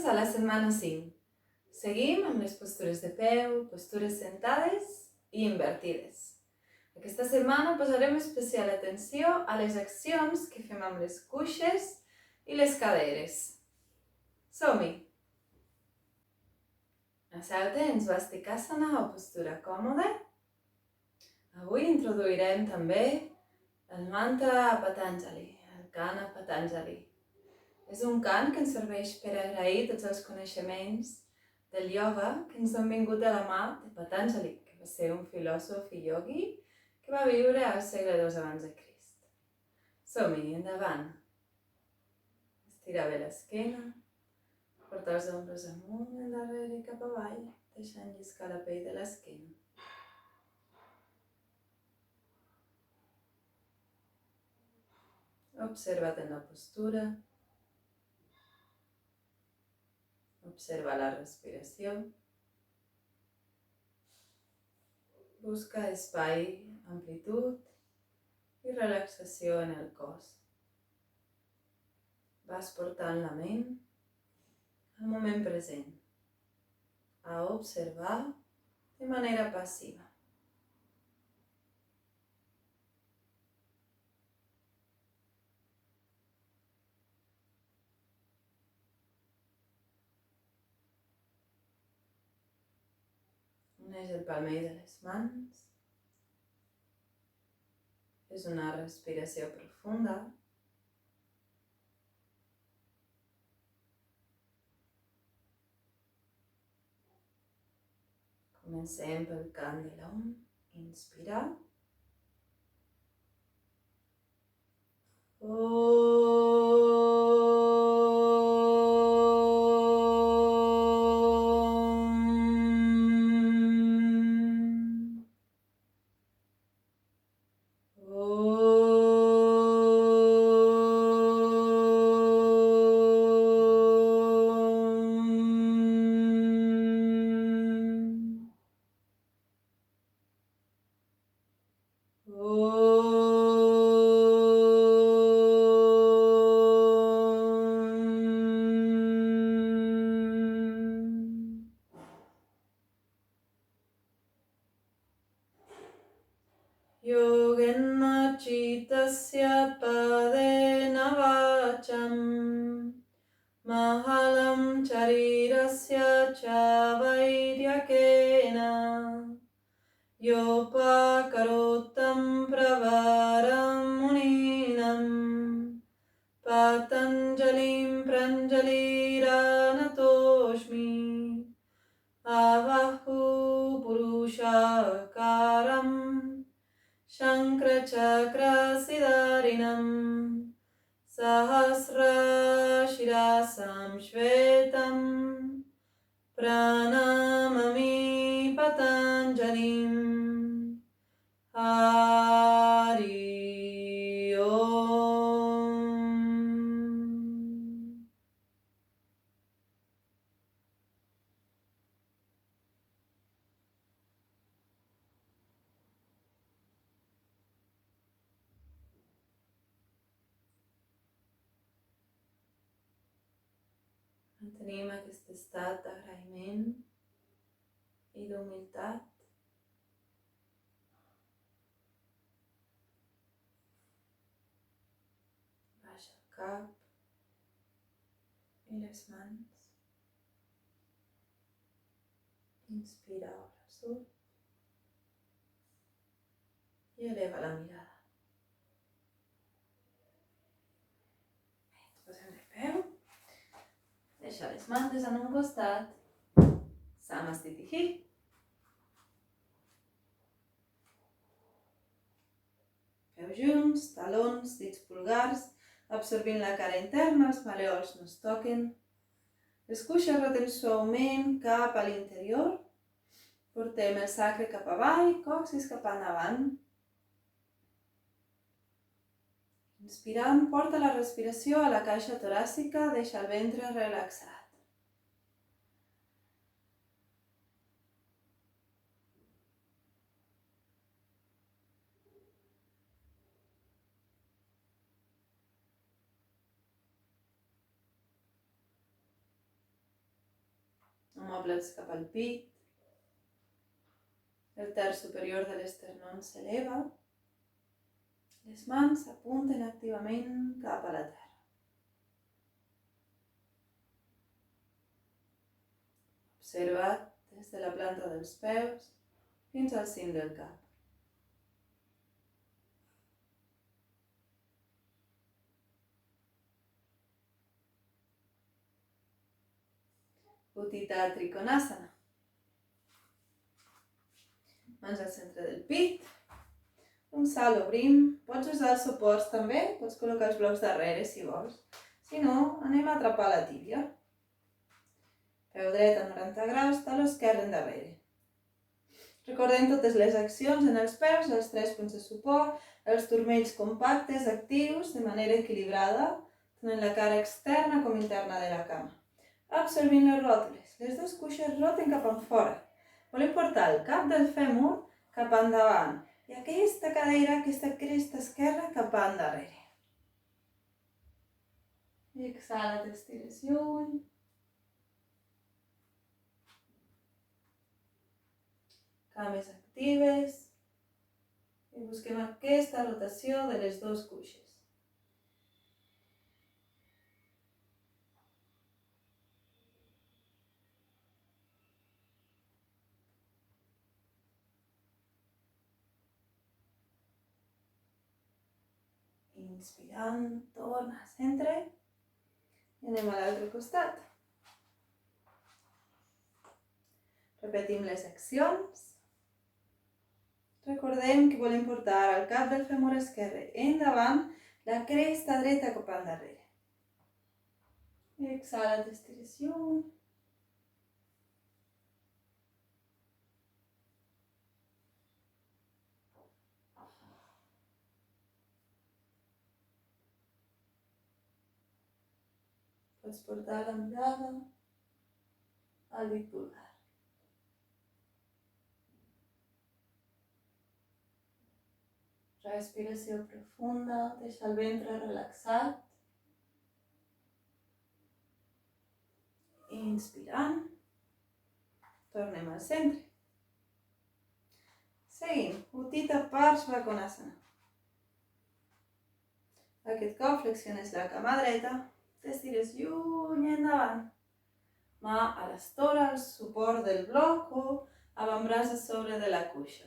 a la setmana 5. Seguim amb les postures de peu, postures sentades i invertides. Aquesta setmana posarem especial atenció a les accions que fem amb les cuixes i les caderes. Som-hi! Asseure ens va Stikasana o postura còmoda. Avui introduirem també el mantra Patanjali, el cant a Patanjali. És un cant que ens serveix per agrair tots els coneixements del ioga que ens han vingut de la mà de Patanjali, que va ser un filòsof i iogui que va viure al segle II abans de Crist. Som-hi, endavant. Estira bé l'esquena, porta els ombres amunt, endarrere i cap avall, deixant lliscar la pell de l'esquena. Observa't en la postura. Observa la respiració. Busca espai, amplitud i relaxació en el cos. Vas portant la ment al moment present, a observar de manera passiva. Uneix el palmell de les mans. Fes una respiració profunda. Comencem pel cant de l'Om. Inspirar. Yogena citasya padena vacham mahalam charirasya cha vaidyakena yopakarotam pravaram muninam patanjalim pranjaliranatoshmi avahu purushakaram Shankrachakra-siddharinam Sahasra-shirasam shvetam Pranamami Patanjalim Hari Om. Mantenim aquest estat d'agraïment i d'humilitat. Baixa el cap i les mans. Inspira, obre els ulls i eleva la mirada. Ens posem de peu. Deixa les mans en un costat. Samastitihi. Peu junts, talons, dits pulgars, absorbint la cara interna, els maleols no es toquen. Les cuixes roten suaument cap a l'interior. Portem el sacre cap avall, coxis cap endavant. Inspirant, porta la respiració a la caixa toràcica, deixa el ventre relaxat. Mobles cap al pit. El terç superior de l'esternón s'eleva. Les mans s'apunten activament cap a la terra. Observa't des de la planta dels peus fins al cim del cap. Uttita Trikonasana. Mans al centre del pit. Un salt obrim. Pots usar els suports també. Pots col·locar els blocs darrere si vols. Si no, anem a atrapar la tíbia. Peu dret a 90 graus, taló esquerre endarrere. Recordem totes les accions en els peus, els 3 punts de suport, els turmells compactes, actius, de manera equilibrada, tant en la cara externa com interna de la cama. Absorbint les ròtules. Les dues cuixes roten cap enfora. Volem portar el cap del fèmur cap endavant i aquesta cadera, aquesta cresta esquerra cap endarrere. I exhala, t'estires lluny. Cames actives. I busquem aquesta rotació de les dues cuixes. Inspirant, torna a centre i anem a l'altre costat. Repetim les accions. Recordem que volem portar el cap del fèmur esquerre endavant, la cresta dreta cap endarrere. Exhala, t'estires lluny. Pots portar la mirada al dit pulgar. Respiració profunda, deixa el ventre relaxat. Inspirant. Tornem al centre. Seguim. Uttita Parsvakonasana. Aquest cop flexiones la cama dreta. T'estires lluny endavant. Mà a l'estora, al suport del bloc o avantbraç a sobre de la cuixa.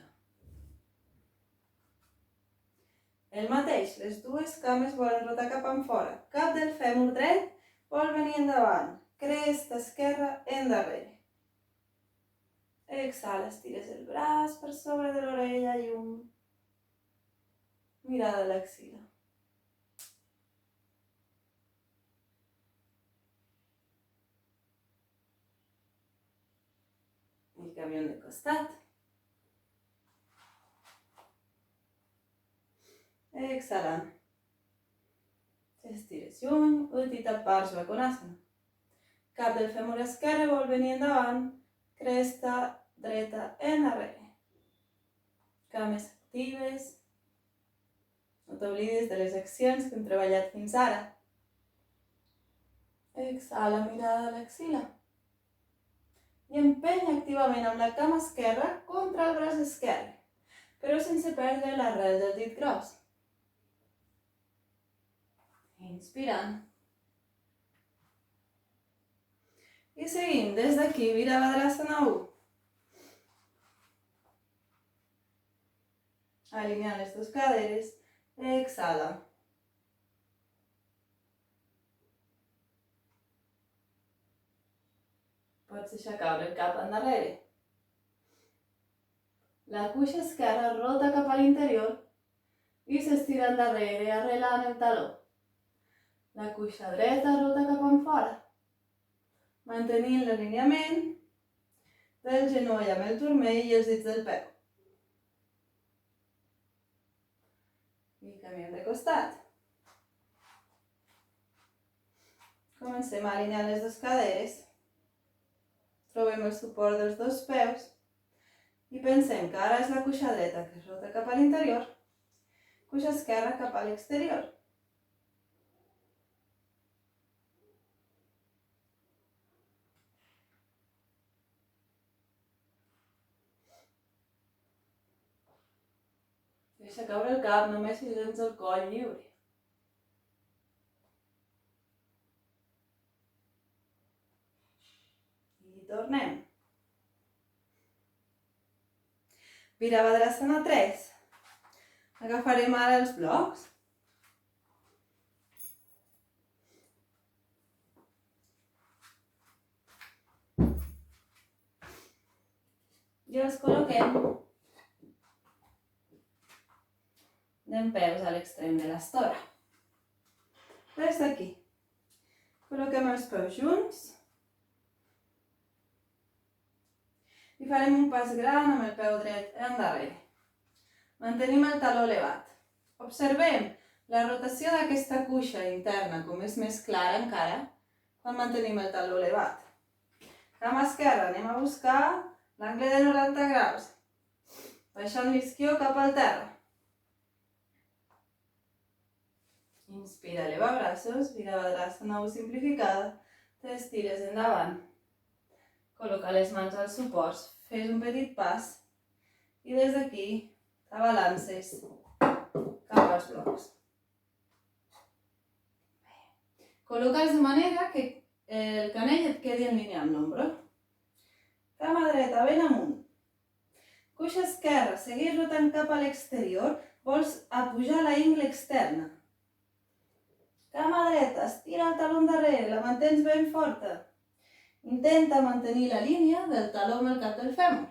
El mateix, les dues cames volen rotar cap enfora. Cap del fèmur dret vol venir endavant. Cresta esquerra endarrere. Exhala, estires el braç per sobre de l'orella i mirada a l'axila. I canviem de costat. Exhalant. T'estires lluny, Uttita Parsvakonasana. Cap del fèmur esquerre vol venir endavant, cresta dreta endarrere. Cames actives. No t'oblidis de les accions que hem treballat fins ara. Exhala, mirada a l'axila. I empeny activament amb la cama esquerra contra el braç esquerre, però sense perdre l'arrel del dit gros. Inspirant. I seguim des d'aquí, Virabhadrasana 1. Alineant les dues caderes, exhala. Pots deixar caure el cap endarrere. La cuixa esquerra rota cap a l'interior i s'estira endarrere arrelant el taló. La cuixa dreta rota cap enfora, mantenint l'alineament del genoll amb el turmell i els dits del peu. I canviem de costat. Comencem a alinear les dues caderes. Trobem el suport dels dos peus i pensem que ara és la cuixa dreta que es rota cap a l'interior, cuixa esquerra cap a l'exterior. Deixa caure el cap, només si tens el coll lliure. I tornem. Virabhadrasana 3. Agafarem ara els blocs. I els col·loquem dempeus a l'extrem de l'estora. Des d'aquí. Col·loquem els peus junts. I farem un pas gran amb el peu dret endarrere. Mantenim el taló elevat. Observem la rotació d'aquesta cuixa interna, com és més clara encara, quan mantenim el taló elevat. Cama esquerra, anem a buscar l'angle de 90 graus. Baixant l'isquió cap al terra. Inspira, eleva braços, Virabhadrasana simplificada. T'estires endavant. Col·loca les mans als suports, fes un petit pas i des d'aquí t'abalances cap als blocs. Col·loca'ls de manera que el canell et quedi en línia amb l'ombro. Cama dreta ben amunt. Cuixa esquerra, segueix rotant cap a l'exterior, vols apujar la ingle externa. Cama dreta, estira el taló endarrere, la mantens ben forta. Intenta mantenir la línia del taló amb el cap del fèmur.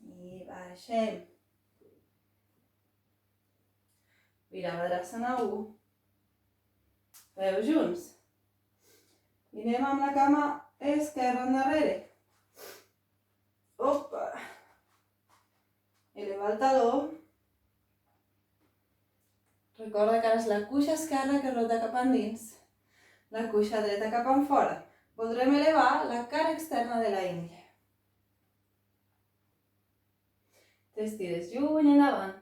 I baixem. Virabhadrasana 1. Peus junts. I anem amb la cama esquerra endarrere. Opa! Eleva el taló. Recorda que ara és la cuixa esquerra que rota cap endins. La cuixa dreta cap enfora. Podrem elevar la cara externa de la ingle. T'estires lluny endavant.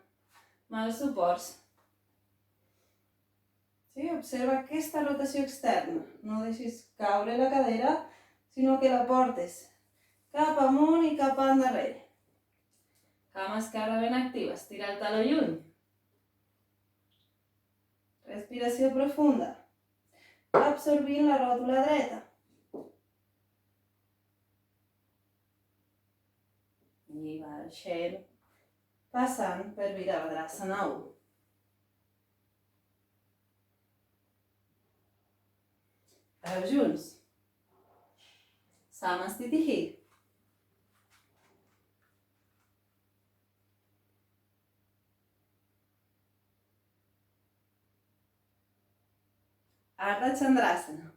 Mals suports. Sí, observa aquesta rotació externa. No deixis caure la cadera, sinó que la portes cap amunt i cap endarrere. Cama esquerra ben activa. Estira el taló lluny. Respiració profunda. Absorbint la ròtula dreta. I baixem, passant per Virabhadrasana 1. Peus junts. Samastitihi. Ardha Chandrasana.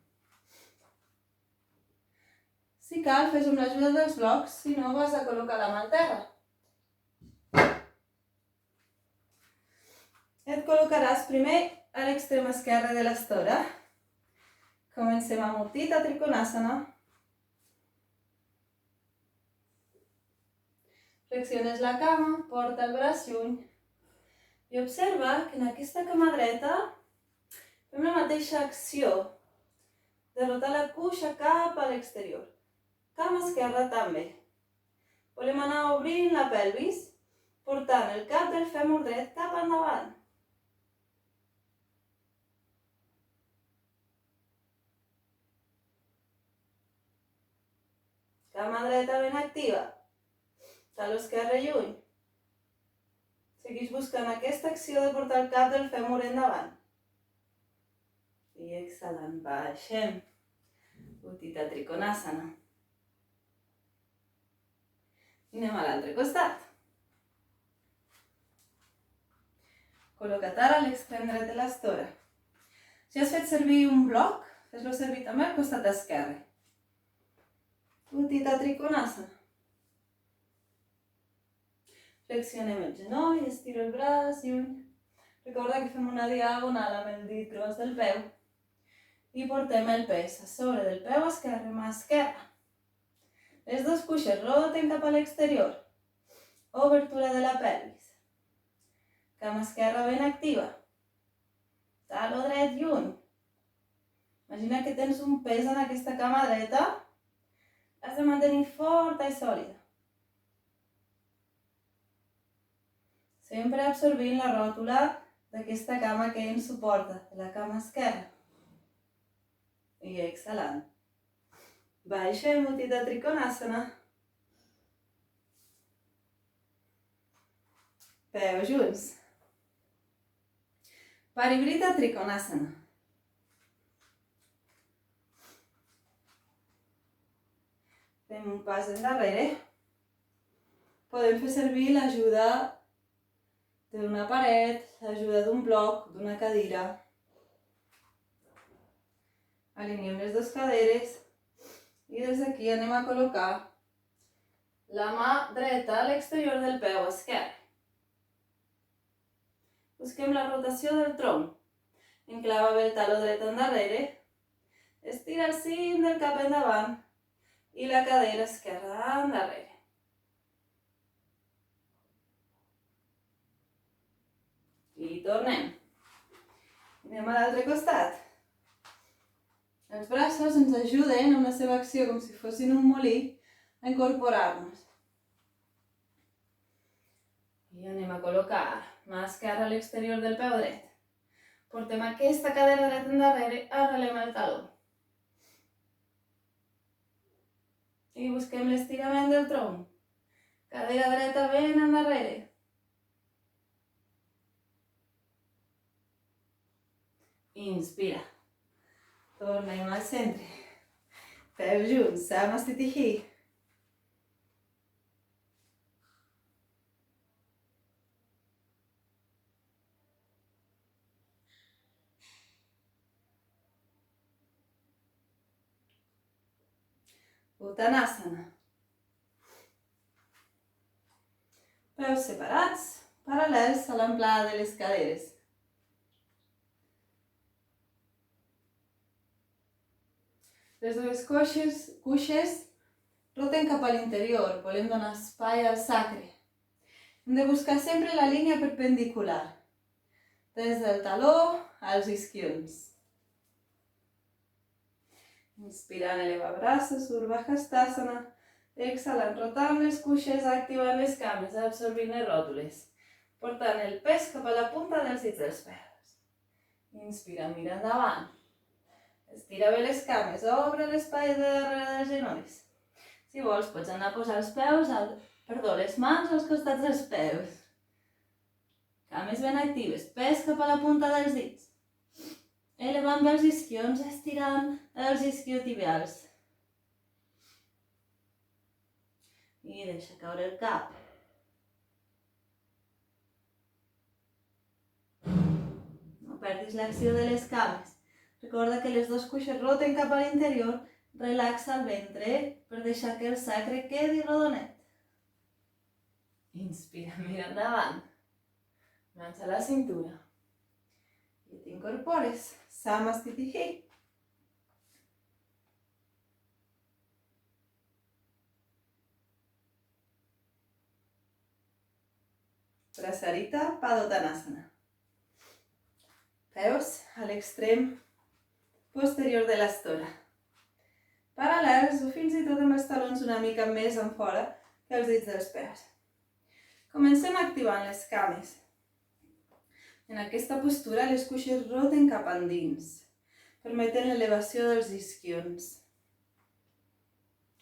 Si cal, fes amb l'ajuda dels blocs, si no vas a col·locar la mà al terra. Et col·locaràs primer a l'extrem esquerre de l'estora. Comencem amb Utthita Trikonasana. Flexiones la cama, porta el braç lluny. I observa que en aquesta cama dreta fem la mateixa acció de rotar la cuixa cap a l'exterior. Cama esquerra també. Volem anar obrint la pelvis, portant el cap del fèmur dret cap endavant. Cama dreta ben activa. Taló esquerre lluny. Segueix buscant aquesta acció de portar el cap del fèmur endavant. I exhalant, baixem. Utthita Trikonasana. I anem a l'altre costat. Col·loca't ara a l'extrem dret de l'estora. Si has fet servir un bloc, fes-lo servir també al costat esquerre. Utthita Trikonasana. Flexionem el genoll, estiro el braç lluny. Recorda que fem una diagonal amb el dit gros del peu. I portem el pes a sobre del peu esquerre, mà esquerra. Les dues cuixes roten cap a l'exterior. Obertura de la pelvis. Cama esquerra ben activa. Taló dret lluny. Imagina que tens un pes en aquesta cama dreta. Has de mantenir forta i sòlida. sempre absorbint la ròtula d'aquesta cama que ens suporta, de la cama esquerra. I exhalant. Baixem Utthita Trikonasana. Peus junts. Parivrtta Trikonasana. Fem un pas endarrere. Podem fer servir l'ajuda d'una paret, l'ajuda d'un bloc, d'una cadira. Alineem les dues caderes i des d'aquí anem a col·locar la mà dreta a l'exterior del peu esquerre. Busquem la rotació del tronc. Enclava bé el taló dret endarrere. Estira el cim del cap endavant i la cadera esquerra endarrere. I tornem. Anem a l'altre costat. Els braços ens ajuden amb la seva acció com si fossin un molí a incorporar-nos. I anem a col·locar mà esquerra a l'exterior del peu dret. Portem aquesta cadera dreta endarrere, arrelem el taló. I busquem l'estirament del tronc. Cadera dreta ben endarrere. Inspira. Tornem al centre. Peus junts, Samasthiti. Uttanasana. Peus separats, paral·lels a l'amplada de les caderes. Les dues cuixes roten cap a l'interior, volem donar espai al sacre. Hem de buscar sempre la línia perpendicular, des del taló als isquions. Inspirant, eleva braços, Urdhva Hastasana. Exhalant, rotant les cuixes, activant les cames, absorbint les ròtules. Portant el pes cap a la punta dels dits dels peus. Inspira, mira endavant. Estira bé les cames, obre l'espai de darrere dels genolls. Si vols, pots anar a posar les mans als costats dels peus. Cames ben actives, pes cap a la punta dels dits. Elevant bé els isquions, estirant els isquiotibials. I deixa caure el cap. No perdis l'acció de les cames. Recorda que les dues cuixes roten cap a l'interior, relaxa el ventre per deixar que el sacre quedi rodonet. Inspira, mira endavant. Mans a la cintura. I t'incorpores. Samasthiti. Prasarita Padottanasana. Peus a l'extrem posterior de l'estora. Paral·lels o fins i tot amb els talons una mica més en fora que els dits dels peus. Comencem activant les cames. En aquesta postura les cuixes roten cap endins, permeten l'elevació dels isquions.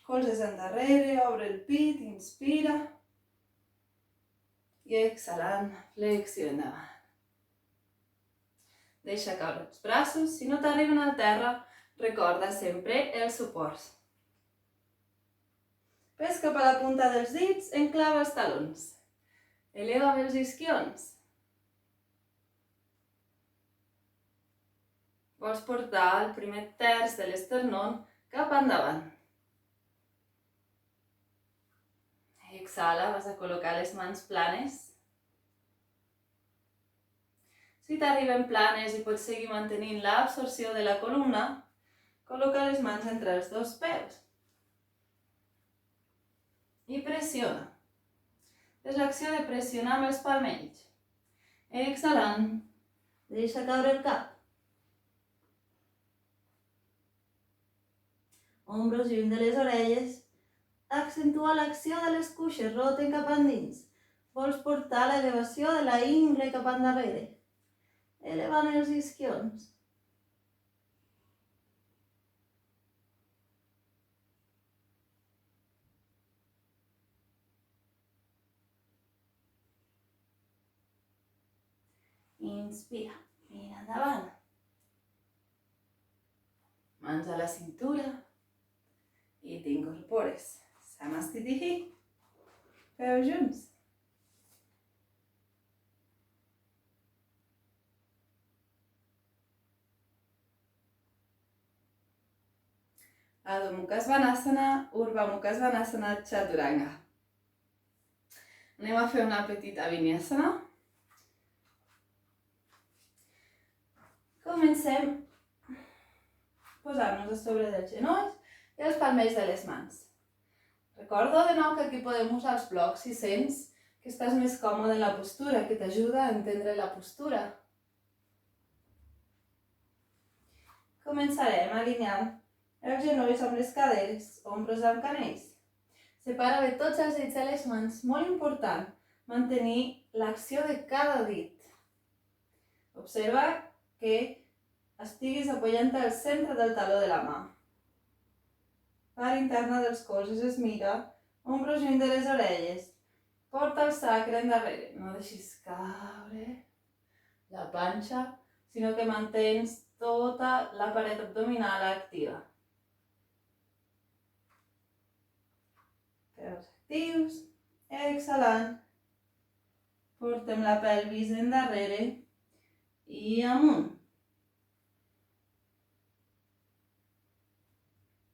Colzes endarrere, obre el pit, inspira. I exhalant, flexió endavant. Deixa caure els braços. Si no t'arriben al terra, recorda sempre els suports. Pes cap a la punta dels dits, enclava els talons. Eleva bé els isquions. Vols portar el primer terç de l'esternón cap endavant. Exhala, vas a col·locar les mans planes. Si t'arriben planes i pots seguir mantenint l'absorció de la columna, col·loca les mans entre els dos peus. I pressiona. És l'acció de pressionar amb els palmells. Exhalant, deixa caure el cap. Ombros lluny de les orelles. Accentua l'acció de les cuixes, roten cap endins. Vols portar l'elevació de la ingle cap endarrere, elevant els isquions. Inspira, mira endavant. Mans a la cintura i t'incorpores. Samastitihi. Peu junts. Adho Mukha Svanasana, Urdhva Mukha Svanasana, Chaturanga. Anem a fer una petita vinyasana. Comencem posant-nos a sobre dels genolls i els palmells de les mans. Recordo de nou que aquí podem usar els blocs si sents que estàs més còmode en la postura, que t'ajuda a entendre la postura. Començarem alineant els genolls amb les caderes, ombros amb canells. Separa bé tots els dits de les mans, molt important, mantenir l'acció de cada dit. Observa que estiguis apoyant al centre del taló de la mà. Part interna dels colzes es mira, ombros lluny de les orelles. Porta el sacre endarrere, no deixis caure la panxa, sinó que mantens tota la paret abdominal activa. Peus actius, exhalant. Portem la pelvis endarrere i amunt.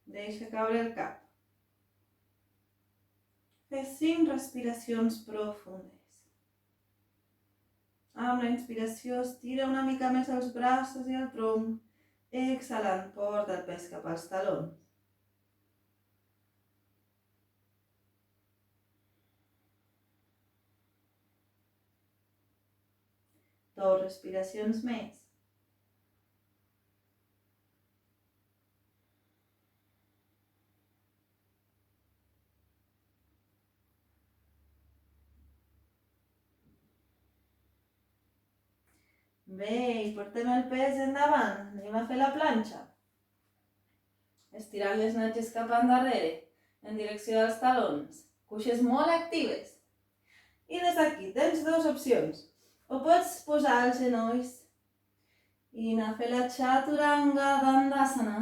Deixa caure el cap. Fes 5 respiracions profundes. Amb la inspiració estira una mica més els braços i el tronc. Exhalant, porta el pes cap als talons. 2 respiracions més. Bé, i portem el pes endavant. Anem a fer la planxa. Estirant les natges cap endarrere, en direcció dels talons. Cuixes molt actives. I des d'aquí tens 2 opcions. O pots posar els genolls i anar a fer la Chaturanga Dandasana.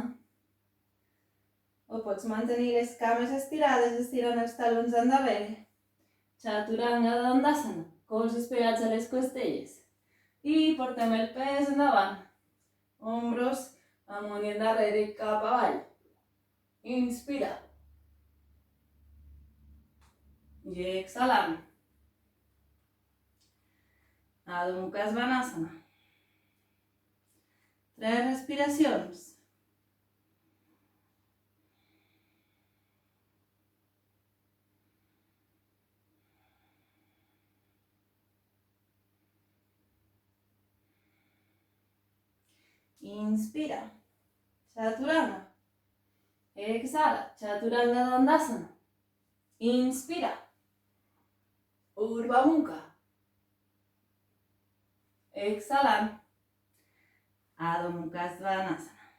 O pots mantenir les cames estirades, estirant els talons endarrere. Chaturanga Dandasana. Colzes pegats a les costelles. I portem el pes endavant. Ombros amunt i endarrere i cap avall. Inspira. I exhalant. Adho Mukha Svanasana. 3 respiracions. Inspira. Chaturanga. Exhala. Chaturanga Dandasana. Inspira. Urdhva Mukha. Exhalant. Adho Mukha Svanasana.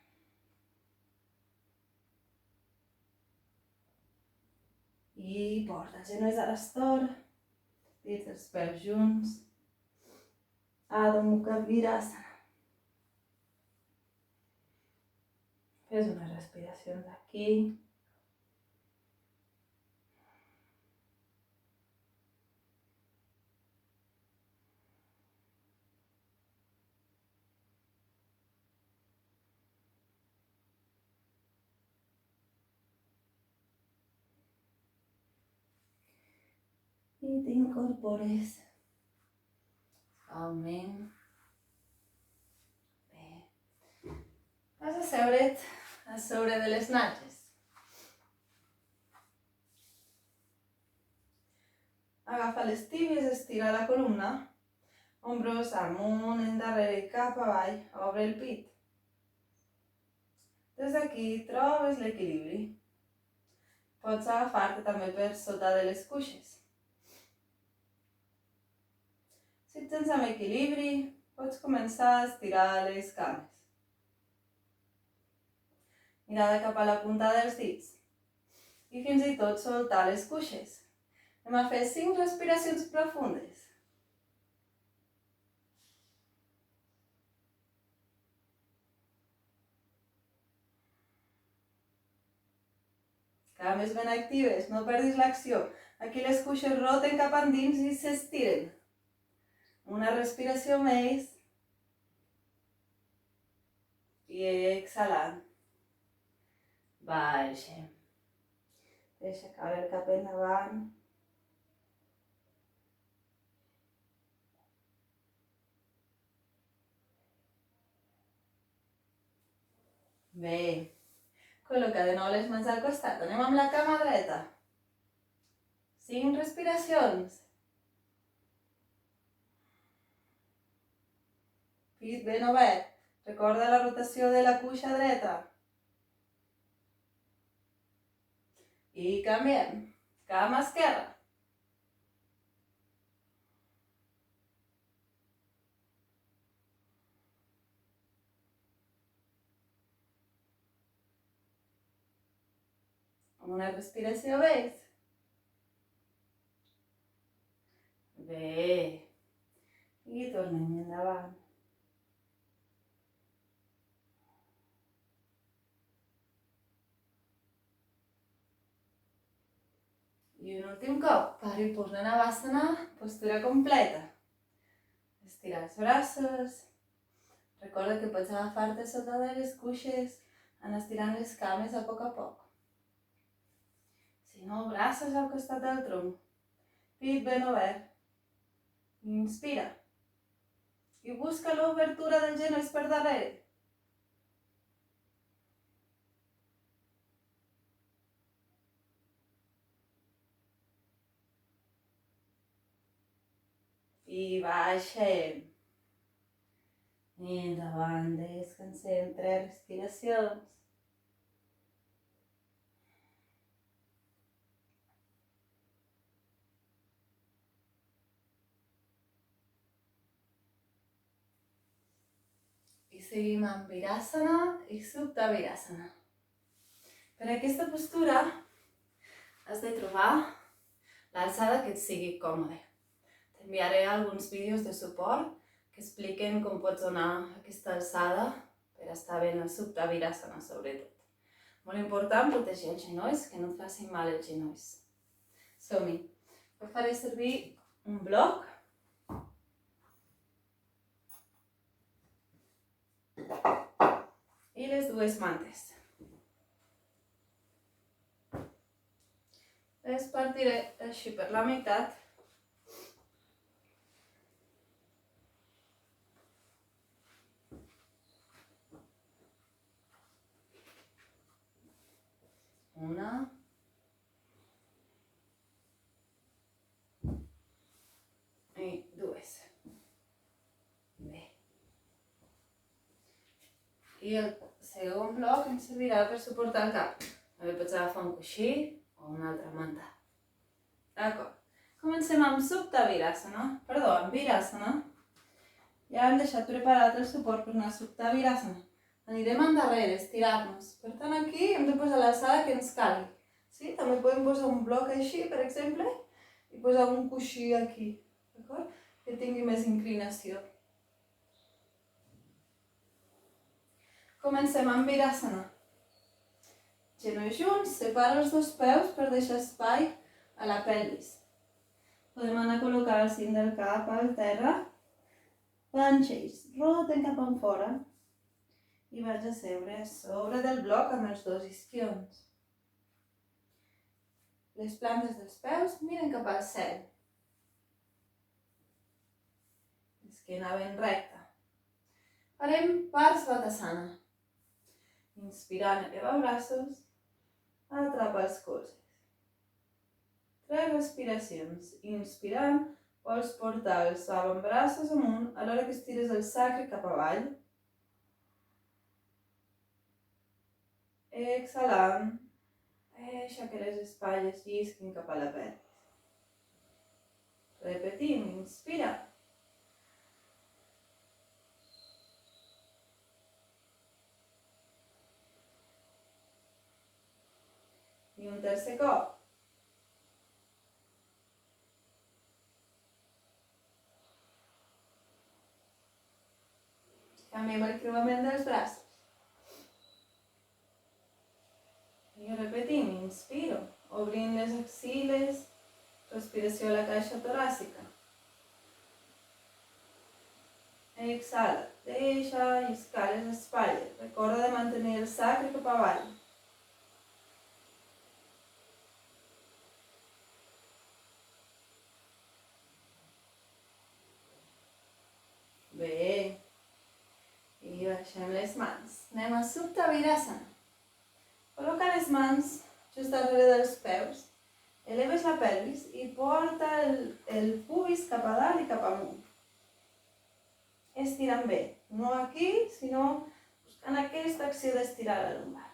I porta els genolls a l'estora. Dits els peus junts. Adho Mukha Virasana. Fes unes respiracions aquí. I t'incorpores. Suaument. Bé. Vas a seure't a sobre de les natges. Agafa les tíbies, estira la columna. Ombros amunt, endarrere i cap avall. Obre el pit. Des d'aquí trobes l'equilibri. Pots agafar-te també per sota de les cuixes. Si et sents amb equilibri, pots començar a estirar les cames. Mirada cap a la punta dels dits. I fins i tot soltar les cuixes. Anem a fer 5 respiracions profundes. Cames ben actives, no perdis l'acció. Aquí les cuixes roten cap endins i s'estiren. Una respiració més. I exhalant. Baixem. Deixa caure cap endavant. Bé. Col·loca de nou les mans al costat. Anem amb la cama dreta. 5 respiracions. Pit ben obert. Recorda la rotació de la cuixa dreta. I canviem. Cama esquerra. Una respiració més. Bé. I tornem endavant. I un últim cop. Paripurnanavasana, postura completa. Estira els braços. Recorda que pots agafar-te sota de les cuixes, anar estirant les cames a poc. Si no, braços al costat del tronc. Pit ben obert. Inspira. I busca l'obertura dels genolls per darrere. I baixem. Endavant, descansem 3 respiracions. I seguim amb Virasana i Supta Virasana. Per aquesta postura has de trobar l'alçada que et sigui còmode. T'enviaré alguns vídeos de suport que expliquen com pots donar aquesta alçada per estar bé en el Supta Virasana, sobretot. Molt important protegir els genolls, que no et facin mal els genolls. Som-hi. Faré servir un bloc. I les dues mantes. Les partiré així per la meitat. Una. I dues. Bé. I el segon bloc ens servirà per suportar el cap. També pots agafar un coixí o una altra manta. D'acord. Comencem amb Supta Virasana. Perdó, amb Virasana. Ja hem deixat preparat el suport per anar a Supta Virasana. Anirem endarrere, estirar-nos. Per tant, aquí hem de posar l'alçada que ens calgui. Sí? També podem posar un bloc així, per exemple, i posar un coixí aquí. D'acord? Que tingui més inclinació. Comencem amb Virasana. Genolls junts, separa els dos peus per deixar espai a la pelvis. Podem anar a col·locar el cim del cap al terra. Panxells, roten cap enfora. I vaig a seure a sobre del bloc amb els dos isquions. Les plantes dels peus miren cap al cel. L'esquena ben recta. Farem Parsvatasana. Inspirant, eleva braços, atrapa els colzes. 3 respiracions. Inspirant, vols portar els avantbraços amunt alhora que estires el sacre cap avall. Exhalant, deixa que les espatlles llisquin cap a la pelvis. Repetim, inspira. I un tercer cop. Canviem el creuament dels braços. I repetim, inspiro, obrint les axiles, respiració a la caixa toràcica. Exhala, deixa lliscar les espatlles. Recorda de mantenir el sacre cap avall. Bé. I baixem les mans. Anem a Supta Virasana. Col·loca les mans just darrere dels peus. Eleves la pelvis i porta el pubis cap a dalt i cap amunt. Estirant bé. No aquí, sinó buscant aquesta acció d'estirar la lumbar.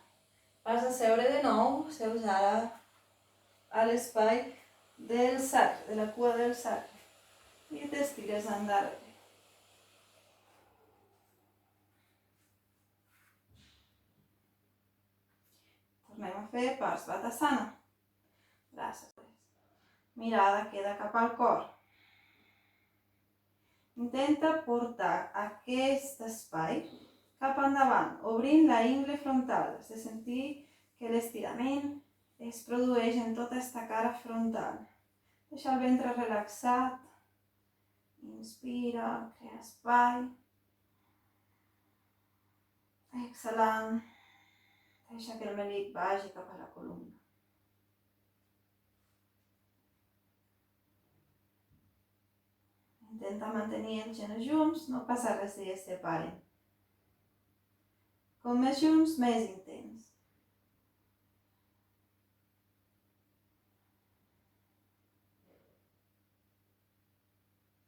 Vas a seure de nou, seus ara a l'espai del sacre, de la cua del sacre. I t'estires endarrere. Tornem a fer Parsvatasana. Braços. Mirada queda cap al cor. Intenta portar aquest espai cap endavant, obrint la ingle frontal. Has de sentir que l'estirament es produeix en tota aquesta cara frontal. Deixa el ventre relaxat. Inspira, crea espai. Exhalant. Deixa que el melic vagi cap a la columna. Intenta mantenir els genolls junts, no passa res si es separen. Com més junts, més intens.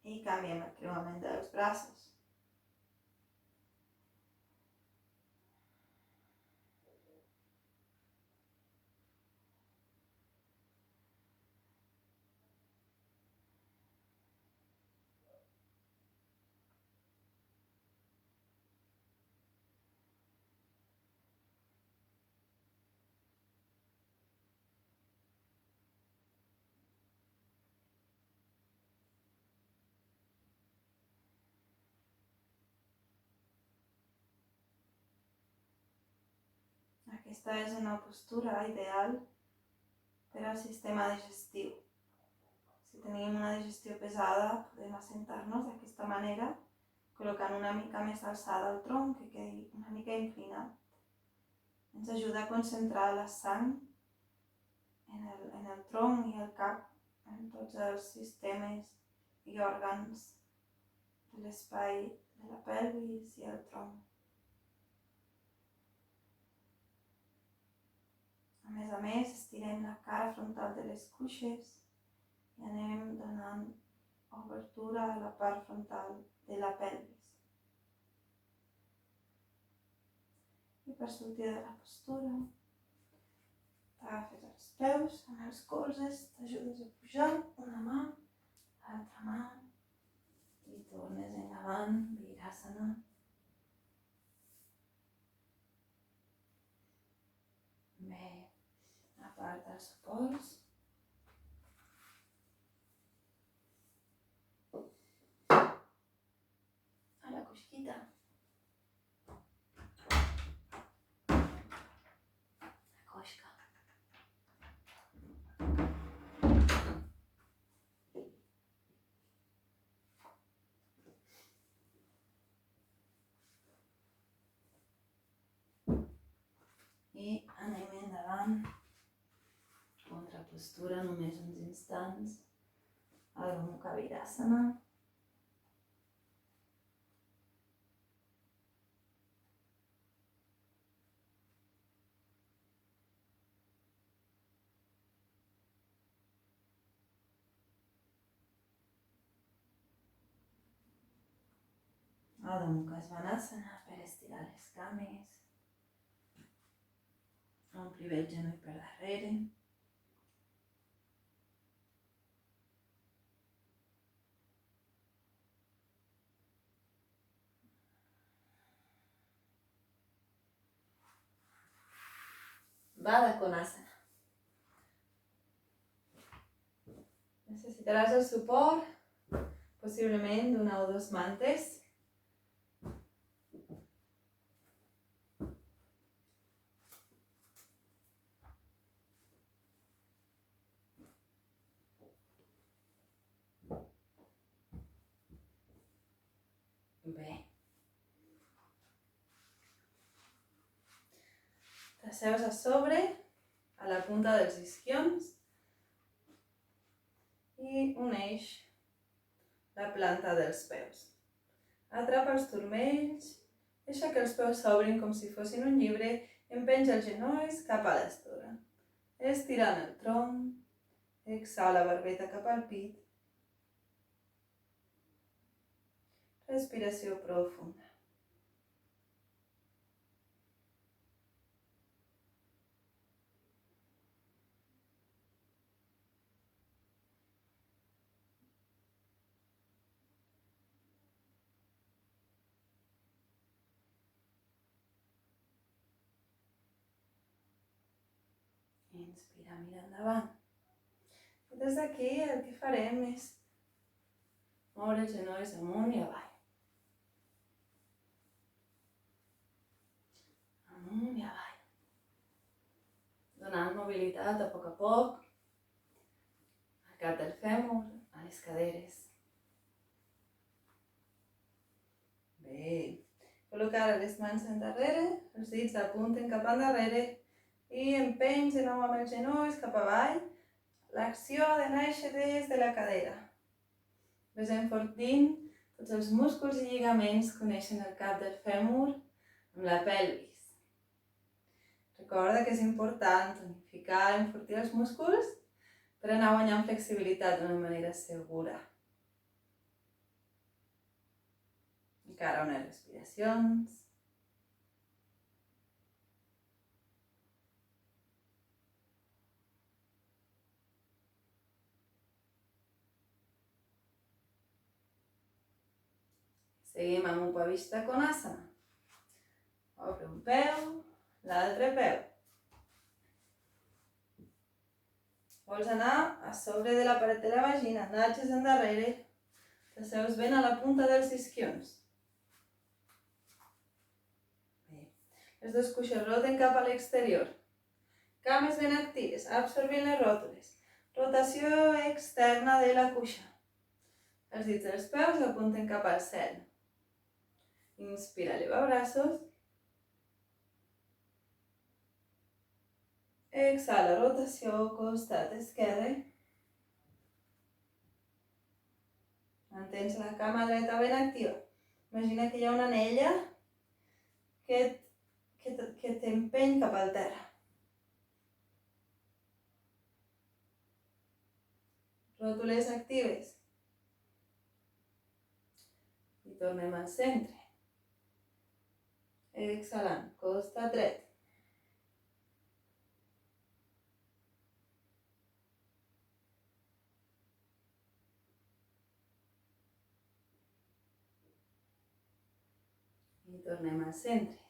I canviem el creuament dels braços. Aquesta és una postura ideal per al sistema digestiu. Si tenim una digestió pesada, podem assentar-nos d'aquesta manera, col·locant una mica més alçada el tronc, que quedi una mica inclinat. Ens ajuda a concentrar la sang en el tronc i el cap, en tots els sistemes i òrgans de l'espai de la pelvis i el tronc. A més, estirem la cara frontal de les cuixes i anem donant obertura a la part frontal de la pelvis. I per sortir de la postura, t'agafes els peus amb els colzes, t'ajudes a pujar una mà, l'altra mà i tornes endavant, Virasana. Bé. Aparta els suports. A la cosquita. La cosca. I anem endavant. Contrapostura, només uns instants. Adho Mukha Virasana. Adho Mukha Svanasana per estirar les cames. Ompli bé el genoll per darrere. Baddha Konasana. Necessitaràs el suport, possiblement d'una o dos mantes. Bé. T'asseus a sobre, a la punta dels isquions i uneix la planta dels peus. Atrapa els turmells, deixa que els peus s'obrin com si fossin un llibre, empenja els genolls cap a l'estora. Estirant el tronc, exhala barbeta cap al pit. Respiració profunda. Inspira, mira endavant. I des d'aquí el que farem és moure els genolls amunt i avall. Amunt i avall. Donant mobilitat a poc, al cap del fèmur, a les caderes. Bé. Col·loca les mans endarrere, els dits apunten cap endarrere i empenys de nou amb els genolls cap avall. L'acció ha de néixer des de la cadera. Ves enfortint tots els músculs i lligaments que uneixen el cap del fèmur amb la pelvis. Recorda que és important tonificar i enfortir els músculs per anar guanyant flexibilitat d'una manera segura. Encara unes respiracions. Seguim amb Upavishta Konasana. Obre un peu, l'altre peu. Vols anar a sobre de la paret de la vagina, natges endarrere, t'asseus ben a la punta dels isquions. Bé. Les dos cuixes roten cap a l'exterior. Cames ben actives, absorbint les ròtules. Rotació externa de la cuixa. Els dits dels peus apunten cap al cel. Inspira, eleva braços. Exhala, rotació, costat esquerre. Mantens la cama dreta ben activa. Imagina que hi ha una anella que t'empeny cap al terra. Ròtules actives. I tornem al centre. Exhalant, costat dret. I tornem al centre.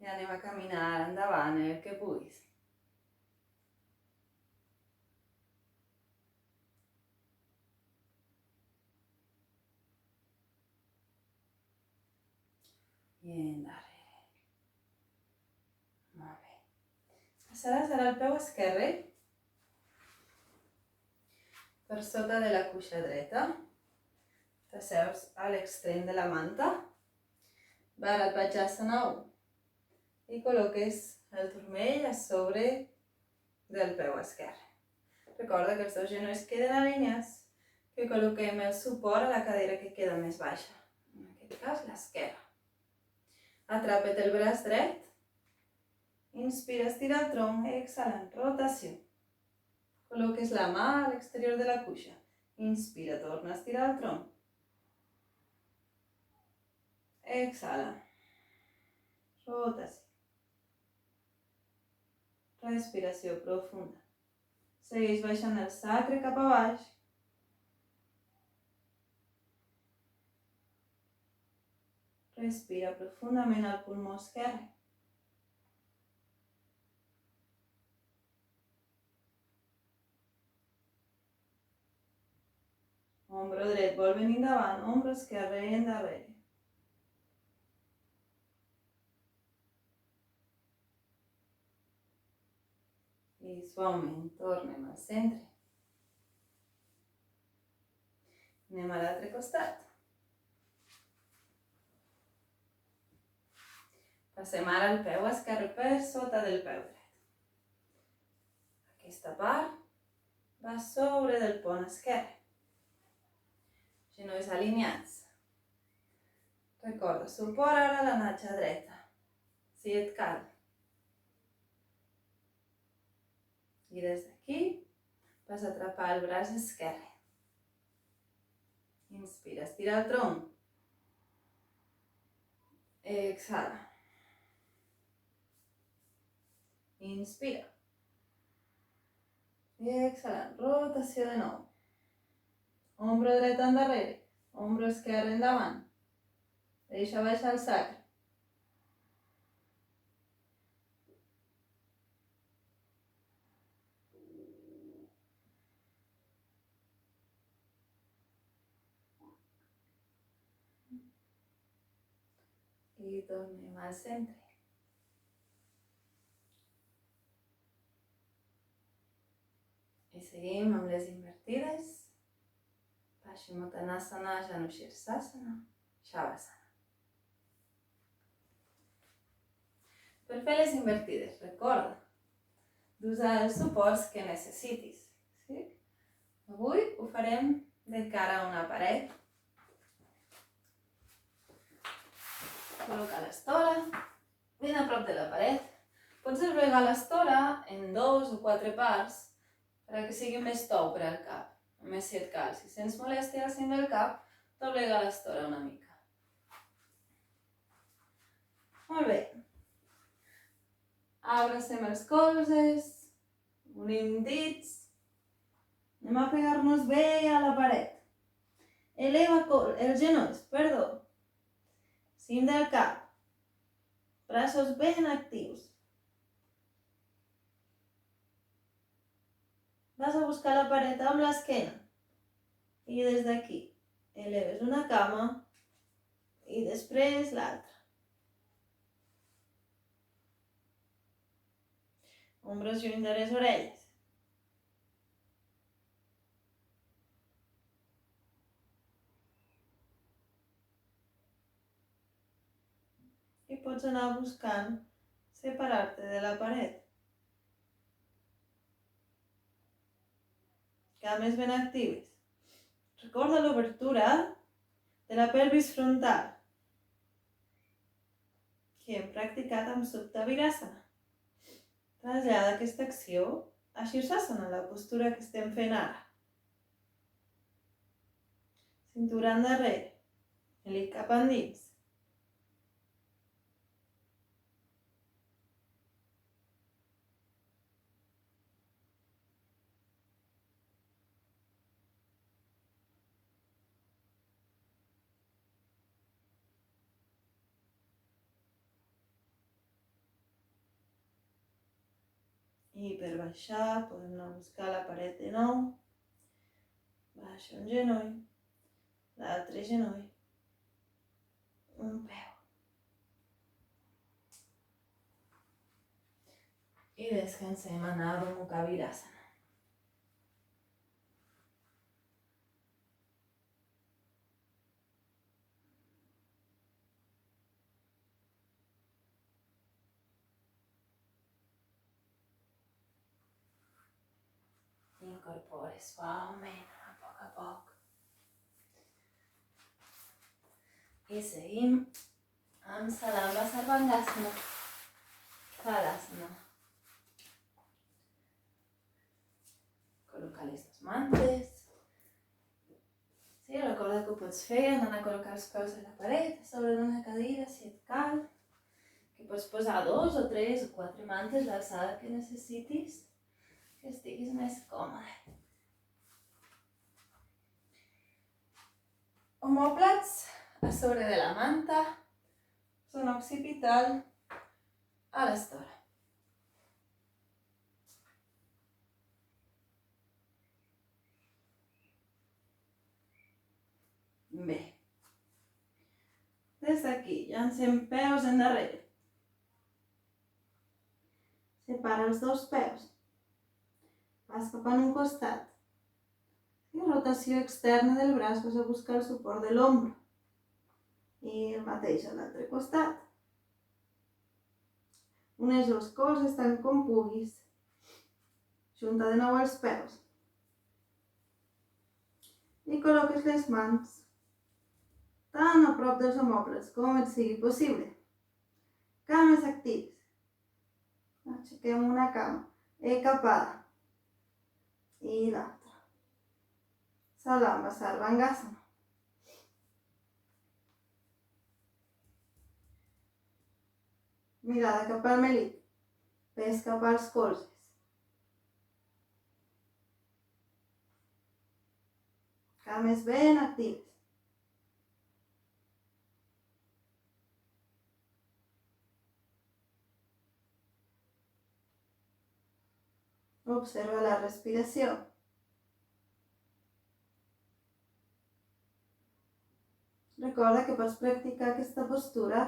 I anem a caminar endavant el que puguis. I endarrere. Molt bé. Passaràs ara al peu esquerre per sota de la cuixa dreta. T'asseus a l'extrem de la manta. Bharat Vajrasana 1. I col·loques el turmell a sobre del peu esquerre. Recorda que els dos genolls queden alineats, que col·loquem el suport a la cadera que queda més baixa. En aquest cas, l'esquerra. Atrapa't el braç dret. Inspira, estira el tronc, exhalant, rotació. Col·loques la mà a l'exterior de la cuixa. Inspira, torna a estirar el tronc. Exhala. Rotació. Respiració profunda. Segueix baixant el sacre cap a baix. Respira profundament al pulmó esquerre. Ombro dret vol venir davant, ombro esquerre endarrere. I suaument tornem al centre. Anem a l'altre costat. Passem ara el peu esquerre per sota del peu dret. Aquesta part va sobre del pont esquerre. Genolls alineats. Recorda, suport ara a la natxa dreta, si et cal. I des d'aquí vas a atrapar el braç esquerre. Inspira, estira el tronc. Exhala. Inspira. I exhala, rotació de nou. Ombro dret endarrere, ombro esquerre endavant. Deixa baixar el sacre. I tornem al centre. I seguim amb les invertides. Paschimottanasana, Janu Sirsasana, Shavasana. Per fer les invertides, recorda d'usar els suports que necessitis. Sí? Avui ho farem de cara a una paret. Col·loca l'estora ben a prop de la paret. Pots doblegar l'estora en 2 o 4 parts perquè sigui més tou per al cap. Només si et cal. Si sents molèstia al cim del cap, doblega l'estora una mica. Molt bé. Abracem els colzes, unim dits. Anem a pegar-nos bé a la paret. Eleva els genolls, cim del cap. Braços ben actius. Vas a buscar la paret amb l'esquena. I des d'aquí eleves una cama i després l'altra. Ombros lluny de les orelles. I pots anar buscant separar-te de la paret. Cames ben actives. Recorda l'obertura de la pelvis frontal que hem practicat amb Supta Virasana. Trasllada aquesta acció a Sirsasana, la postura que estem fent ara. Cintura endarrere, elit cap endins. I per baixar podem anar a buscar la paret de nou. Baixa un genoll, l'altre genoll, un peu. I descansem en Adho Mukha Virasana. Incorpora suaument, a poc. I seguim amb Salamba Sarvangasana, Halasana. Col·loca les dues mantes. Sí, recorda que ho pots fer anant a col·locar els peus a la paret, sobre una cadira si et cal. Que pots posar 2 o 3 o 4 mantes, l'alçada que necessitis, que estiguis més còmode. Omòplats a sobre de la manta, zona occipital a l'estora. Bé. Des d'aquí llancem peus endarrere. Separa els dos peus. Vas cap en un costat. I rotació externa del braç, vas a buscar el suport de l'ombro. I el mateix a l'altre costat. Uneix els colzes tant com puguis. Junta de nou els peus. I col·loques les mans tan a prop dels omòplats com et sigui possible. Cames actives. Aixequem una cama. Capada. I l'altra. Salamba Sarvangasana. Mirada cap al melit. Pes cap als colzes. Cames ben actives. Observa la respiració. Recorda que pots practicar aquesta postura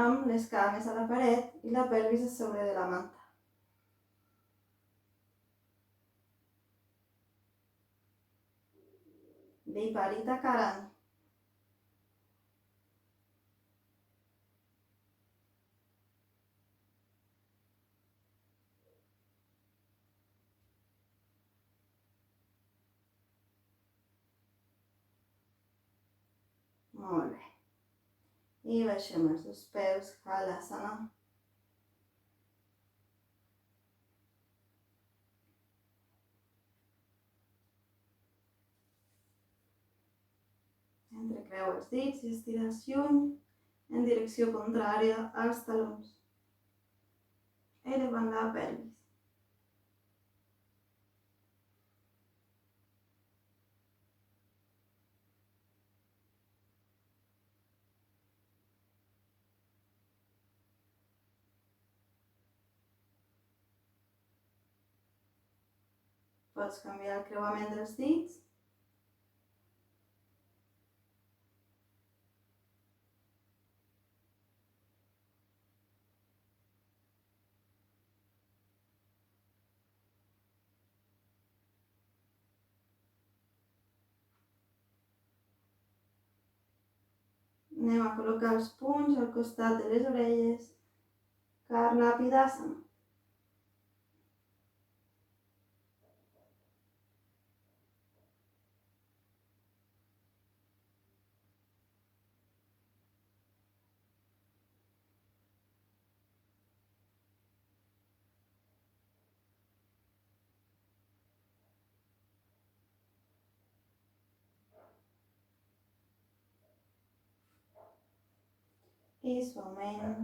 amb les cames a la paret i la pelvis a sobre de la manta. Viparita Karani. Molt bé. I baixem els dos peus, Halasana. Entrecreu els dits i estires lluny en direcció contrària als talons. Elevant la pelvis. Pots canviar el creuament dels dits. Anem a col·locar els punys al costat de les orelles. Karnapidasana. I suaument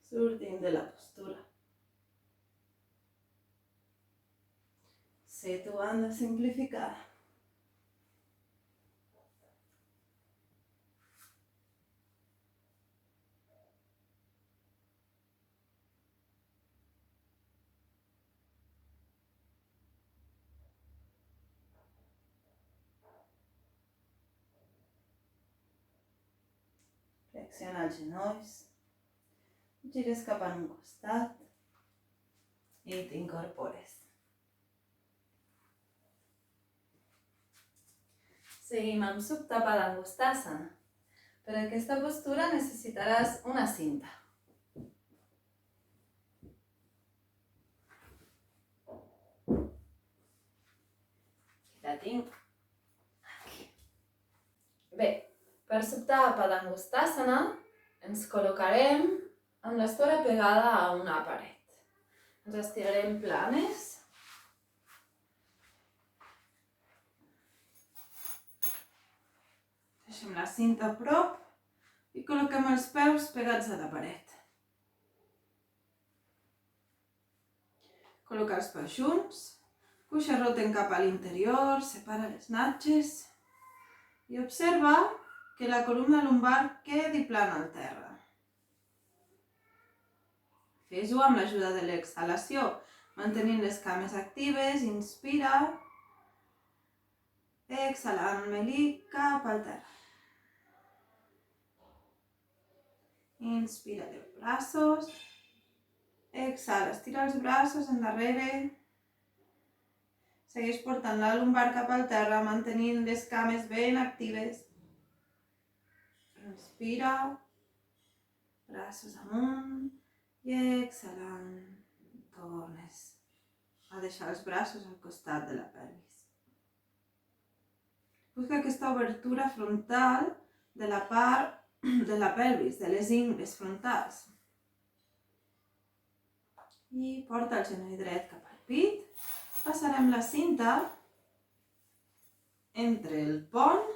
sortim de la postura. Situant la simplificada. Flexiona els genolls, gires cap a un costat i t'incorpores. Seguim amb Supta Padangustasana. Per aquesta postura necessitaràs una cinta. Aquí la tinc. Aquí. Bé. Per Supta Padangustasana ens col·locarem amb l'estora pegada a una paret. Ens estirarem planes. Deixem la cinta a prop i col·loquem els peus pegats a la paret. Col·loca els peus junts, cuixa roten cap a l'interior, separa les natges i observa que la columna lumbar quedi plana al terra. Fes-ho amb l'ajuda de l'exhalació, mantenint les cames actives, inspira, exhalant, melic cap al terra. Inspira, eleva braços. Exhala, estira els braços endarrere. Segueix portant la lumbar cap al terra, mantenint les cames ben actives. Respira. Braços amunt. I exhalant, tornes a deixar els braços al costat de la pelvis. Busca aquesta obertura frontal de la part de la pelvis, de les ingles frontals. I porta el genoll dret cap al pit. Passarem la cinta entre el pont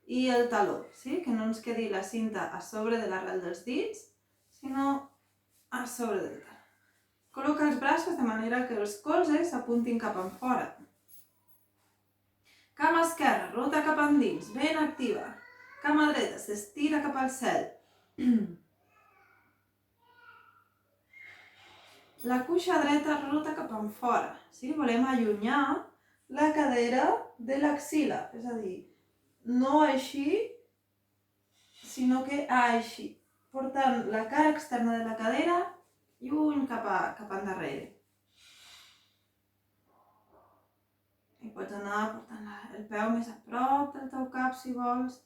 i el taló, sí? Que no ens quedi la cinta a sobre de l'arrel dels dits, sinó a sobre del taló. Col·loca els braços de manera que els colzes s'apuntin cap enfora. Cama esquerra, rota cap endins, ben activa. Cama dreta, s'estira cap al cel. La cuixa dreta rota cap enfora. Sí? Volem allunyar la cadera de l'axil·la. És a dir, no així, sinó que així. Portant la cara externa de la cadera lluny cap endarrere. I pots anar portant el peu més a prop del teu cap si vols,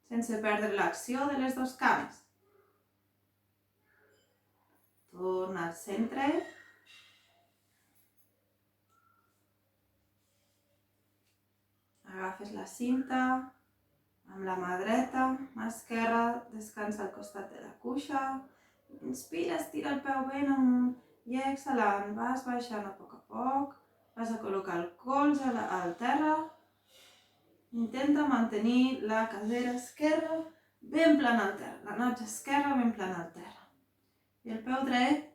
sense perdre l'acció de les dues cames. Torna al centre. Agafes la cinta amb la mà dreta, mà esquerra, descansa al costat de la cuixa. Inspira, estira el peu ben amunt i exhalant vas baixant a poc. Vas a col·locar el colze al terra. Intenta mantenir la cadera esquerra ben plana al terra, la natja esquerra ben plana al terra. I el peu dret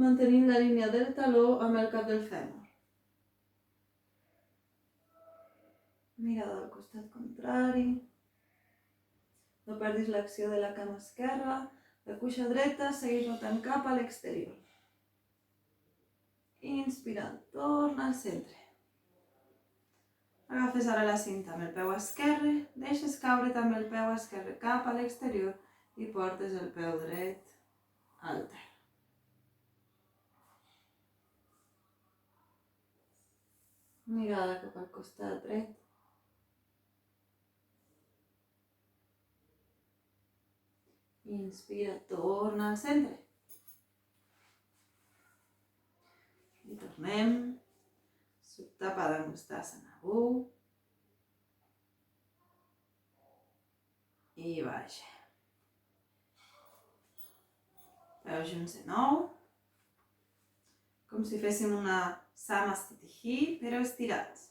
mantenint la línia del taló amb el cap del fèmur. Mirada al costat contrari. No perdis l'acció de la cama esquerra. La cuixa dreta segueix rotant cap a l'exterior. Inspirant, torna al centre. Agafes ara la cinta amb el peu esquerre, deixes caure també el peu esquerre cap a l'exterior i portes el peu dret al terra. Mirada cap al costat dret. Inspira, torna al centre. I tornem. Supta Padangusthasana 1. I baixa. Peus junts de nou. Com si féssim una Samastitihi, però estirats.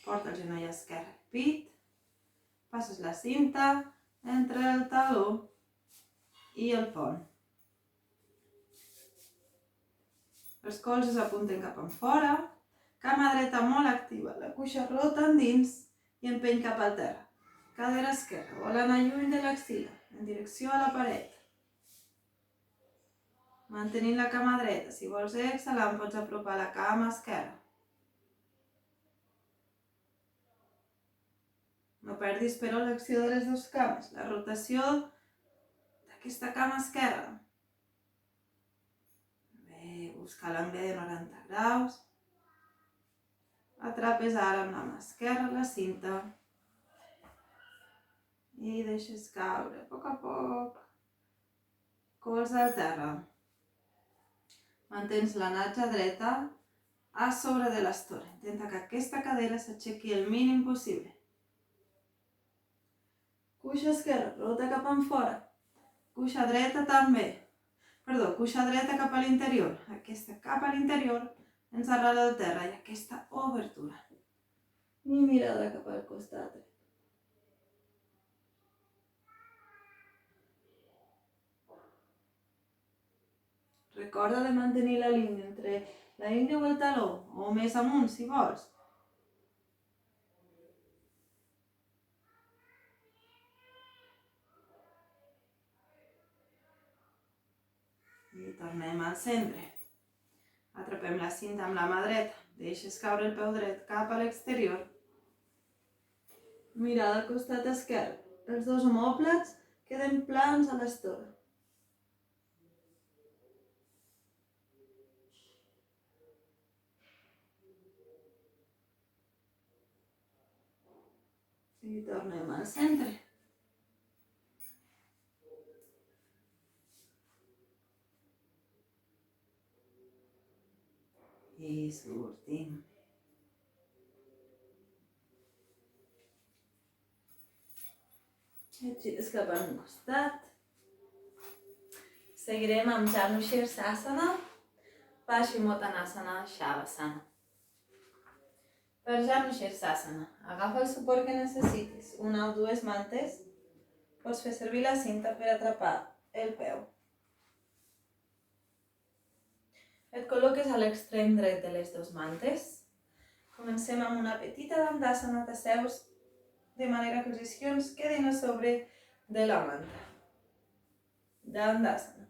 Porta el genoll esquerre al pit. Passes la cinta entre el taló i el pont. Els colzes apunten cap enfora. Cama dreta molt activa. La cuixa rota endins i empeny cap al terra. Cadera esquerra vol anar lluny de l'axil·la, en direcció a la paret. Mantenint la cama dreta. Si vols exhalar, pots apropar la cama esquerra. No perdis, però, l'acció de les dues cames, la rotació d'aquesta cama esquerra. Bé, busca l'angle de 90 graus. Atrapes ara amb la mà esquerra la cinta. I deixes caure a poc. Colze al terra. Mantens la natja dreta a sobre de l'estora. Intenta que aquesta cadera s'aixequi el mínim possible. Cuixa esquerra, rota cap enfora. Cuixa dreta també. Cuixa dreta cap a l'interior. Aquesta cap a l'interior ens arrela el terra i aquesta obertura. I mirada cap al costat. Recorda de mantenir la línia entre la ingle o el taló, o més amunt si vols. I tornem al centre. Atrapem la cinta amb la mà dreta. Deixes caure el peu dret cap a l'exterior. Mirada al costat esquerre. Els dos omòplats queden plans a l'estora. I tornem al centre. I sortim. Et gires cap a un costat. Seguirem amb Janu Sirsasana, Paschimottanasana, Shavasana. Per Janu Sirsasana, agafa el suport que necessitis, una o dues mantes. Pots fer servir la cinta per atrapar el peu. Et col·loques a l'extrem dret de les dues mantes. Comencem amb una petita dandasana, t'asseus de manera que els isquions quedin a sobre de la manta. Dandasana.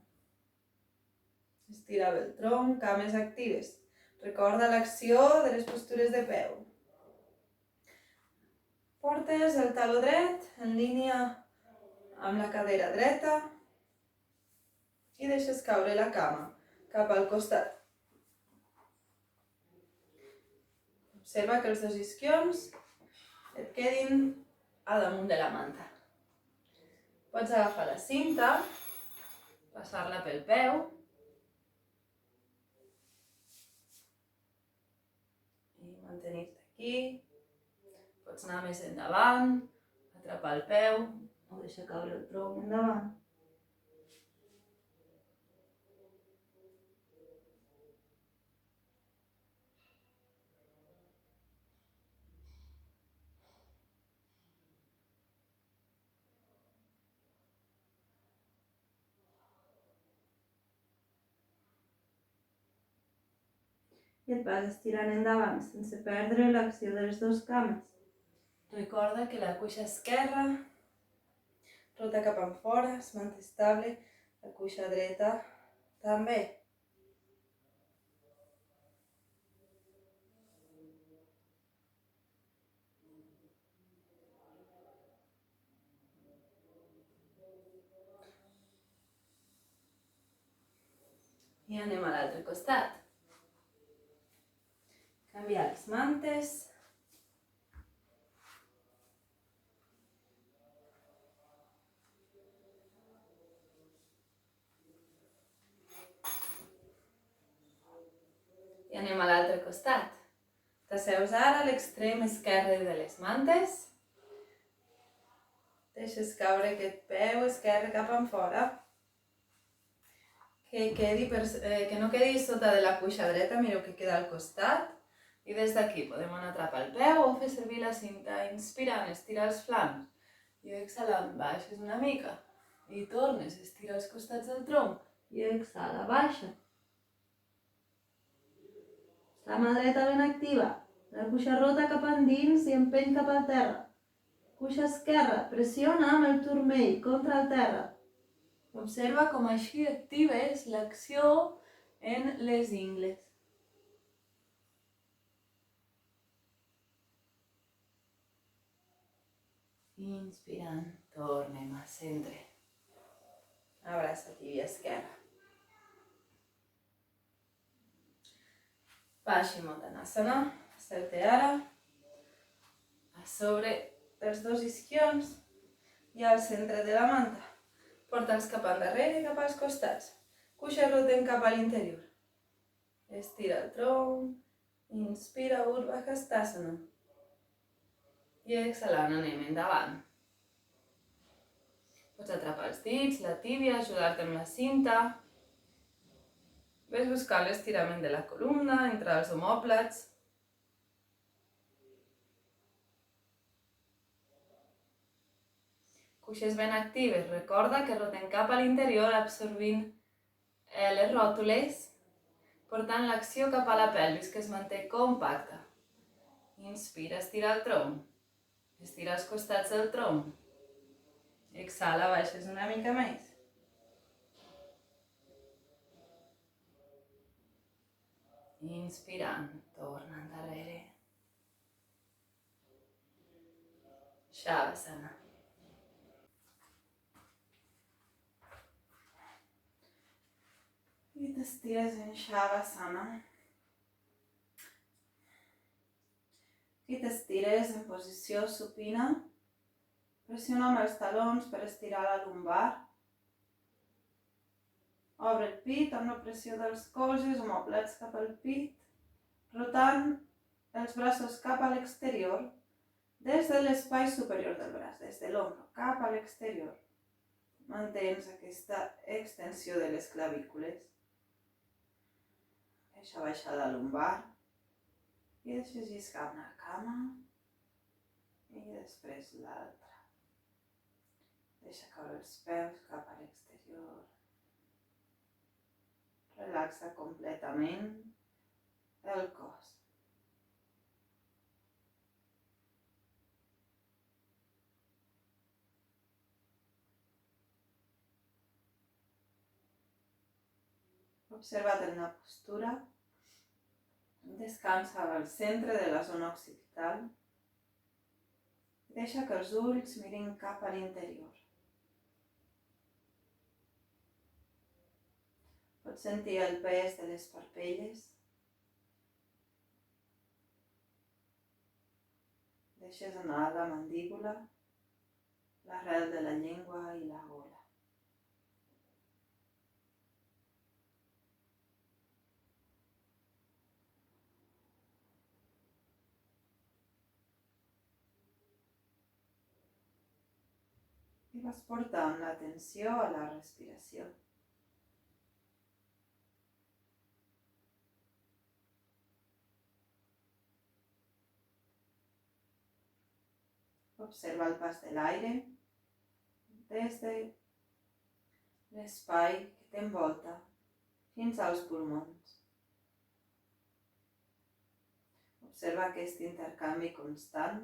Estira bé el tronc, cames actives. Recorda l'acció de les postures de peu. Portes el taló dret en línia amb la cadera dreta i deixes caure la cama cap al costat. Observa que els dos isquions et quedin a damunt de la manta. Pots agafar la cinta, passar-la pel peu i mantenir-te aquí. Pots anar més endavant, atrapar el peu o deixar caure el tronc endavant. I et vas estirant endavant sense perdre l'acció de les dues cames. Recorda que la cuixa esquerra rota cap enfora, es manté estable, la cuixa dreta també. I anem a l'altre costat. Canviar les mantes. I anem a l'altre costat. T'asseus ara a l'extrem esquerre de les mantes. Deixes caure aquest peu esquerre cap enfora. Que no quedi sota de la cuixa dreta, mireu que queda al costat. I des d'aquí podem anar a atrapar el peu o fer servir la cinta. Inspirant, estira els flancs. I exhalant, baixes una mica. I tornes, estira els costats del tronc. I exhala, baixa. La mà dreta ben activa. La cuixa rota cap endins i empeny cap al terra. Cuixa esquerra, pressiona amb el turmell contra el terra. Observa com així actives l'acció en les ingles. Inspirant, tornem al centre. Abraça tibia esquerra. Paschimottanasana, seu-te ara a sobre dels dos isquions i al centre de la manta. Porta'ls cap endarrere i cap als costats. Cuixa roten cap a l'interior. Estira el tronc. Inspira, Urdhva Hastasana. I exhalant anem endavant. Pots atrapar els dits, la tíbia, ajudar-te amb la cinta. Ves buscant l'estirament de la columna, entre els omòplats. Cuixes ben actives. Recorda que roten cap a l'interior absorbint les ròtules, portant l'acció cap a la pelvis que es manté compacta. Inspira, estira el tronc. Estira els costats del tronc. Exhala, baixes una mica més. Inspirant, torna endarrere. Shavasana. I t'estires en Shavasana. I t'estires en posició supina. Pressiona amb els talons per estirar la lumbar. Obre el pit amb la pressió dels colzes, omoplats cap al pit, rotant els braços cap a l'exterior, des de l'espai superior del braç, des de l'ombro cap a l'exterior. Mantens aquesta extensió de les clavícules. Deixa baixar la lumbar i deixa lliscar una cama i després l'altra. Deixa caure els peus cap a l'exterior. Relaxa completament el cos. Observa't en la postura. Descansa al centre de la zona occipital. Deixa que els ulls mirin cap a l'interior. Pots sentir el pes de les parpelles. Deixes anar la mandíbula, l'arrel de la llengua i la gola. I vas portant l'atenció a la respiració. Observa el pas de l'aire des de l'espai que t'envolta fins als pulmons. Observa aquest intercanvi constant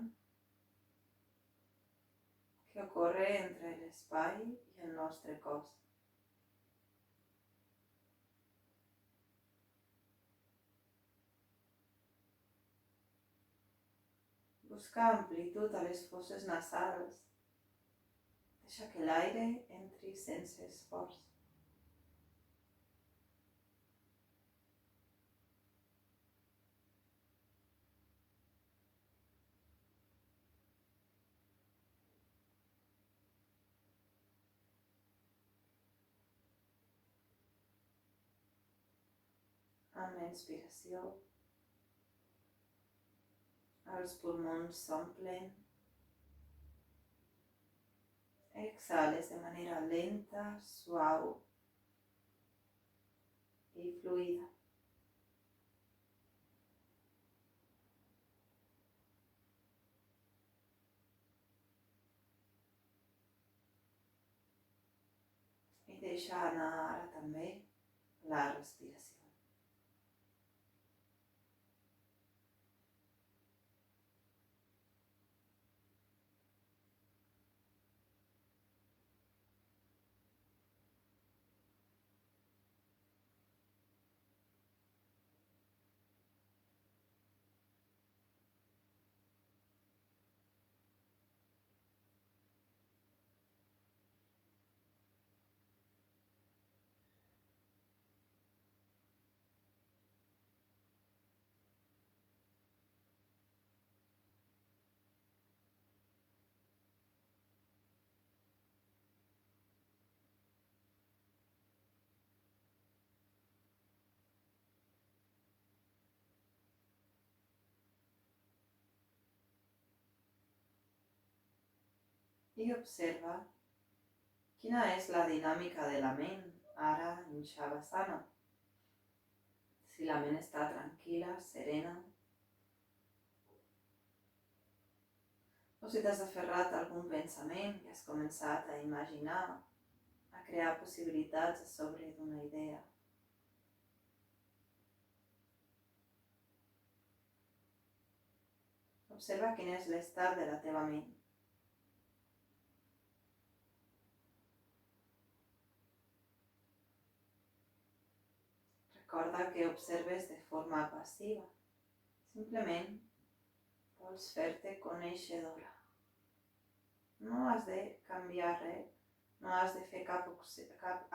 que ocorre entre l'espai i el nostre cos. Busca amplitud a les fosses nasals. Deixa que l'aire entri sense esforç. Amb la inspiració, els pulmons s'omplen. Exhales de manera lenta, suau i fluida. I deixa anar ara també la respiració. I observa quina és la dinàmica de la ment ara en Shavasana. Si la ment està tranquil·la, serena, o si t'has aferrat a algun pensament i has començat a imaginar, a crear possibilitats a sobre d'una idea. Observa quin és l'estat de la teva ment. Recorda que observes de forma passiva. Simplement vols fer-te coneixedora. No has de canviar res, no has de fer cap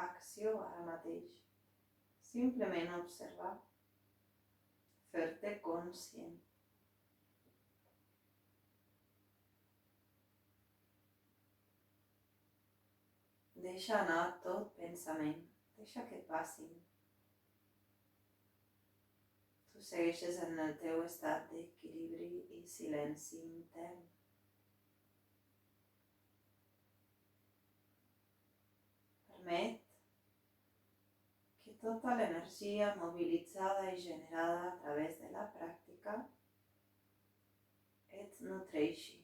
acció ara mateix. Simplement observar, fer-te conscient. Deixa anar tot pensament, deixa que passin. Tu segueixes en el teu estat d'equilibri i silenci intern. Permet que tota l'energia mobilitzada i generada a través de la pràctica et nutreixi,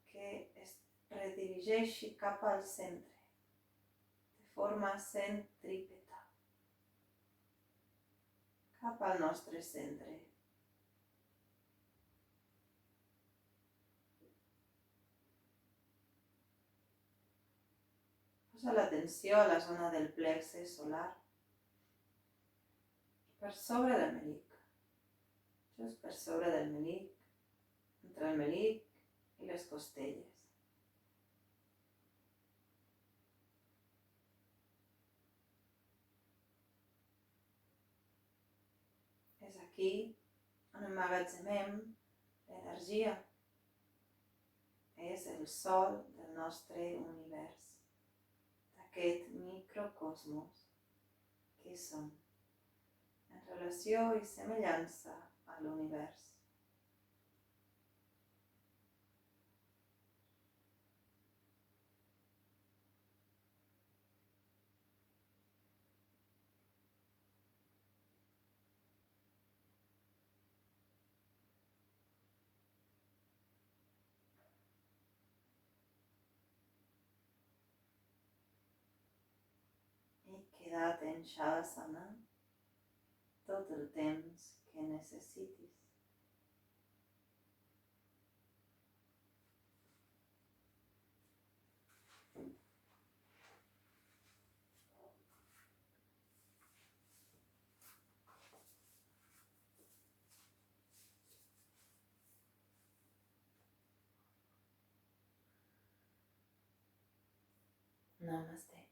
que es redirigeixi cap al centre, de forma centrípeta, cap al nostre centre. Posa l'atenció a la zona del plexe solar, per sobre del melic, just per sobre del melic, entre el melic i les costelles. És aquí on emmagatzemem l'energia. És el sol del nostre univers, d'aquest microcosmos que som, en relació i semellança a l'univers. I queda't en Shavasana tot el temps que necessitis. Namaste.